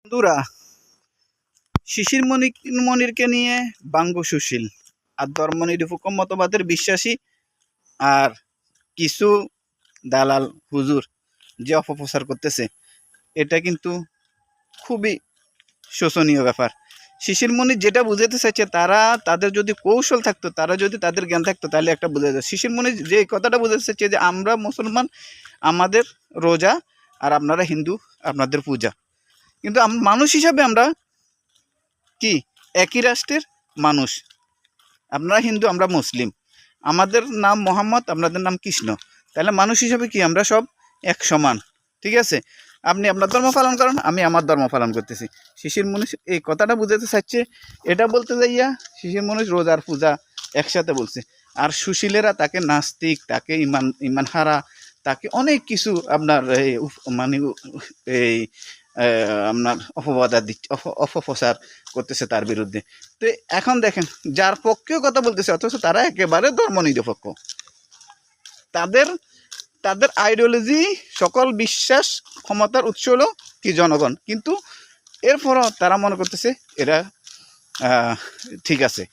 বন্ধুরা, শিশির মনিরকে নিয়ে বাঙ্গু সুশীল আর ধর্মনিরপেক্ষ মতবাদের বিশ্বাসী আর কিছু দালাল হুজুর যে অপপ্রচার করতেছে, এটা কিন্তু খুবই শোচনীয় ব্যাপার। শিশির মনির যেটা বুঝাতে চাইছে, তাদের যদি কৌশল থাকতো, তাদের জ্ঞান থাকতো, তাহলে একটা বোঝা যায়। শিশির মনির যে কথাটা বুঝাতে চাইছে যে আমরা মুসলমান, আমাদের রোজা, আর আপনারা হিন্দু, আপনাদের পূজা। কিন্তু মানুষ হিসাবে আমরা কি একই রাষ্ট্রের মানুষ। আপনারা হিন্দু, আমরা মুসলিম, আমাদের নাম মোহাম্মদ, আপনাদের নাম কৃষ্ণ। তাহলে মানুষ হিসাবে কি আমরা সব এক সমান, ঠিক আছে? আপনি আপনার ধর্ম পালন করেন, আমি আমার ধর্ম পালন করতেছি। শিশির মনীষ এই কথাটা বুঝাতে চাচ্ছে। এটা বলতে যাইয়া শিশির মনীষ রোজার পূজা একসাথে বলছে। আর সুশীলেরা তাকে নাস্তিক, তাকে ইমান হারা, তাকে অনেক কিছু আপনার মানে এই আপনার অপপ্রচার করতেছে তার বিরুদ্ধে। তো এখন দেখেন, যার পক্ষেও কথা বলতেছে, অথচ তারা একেবারে ধর্মনিরপেক্ষ। তাদের তাদের আইডিওলজি, সকল বিশ্বাস, ক্ষমতার উৎস হলো কি জনগণ। কিন্তু এরপরও তারা মনে করতেছে এরা ঠিক আছে।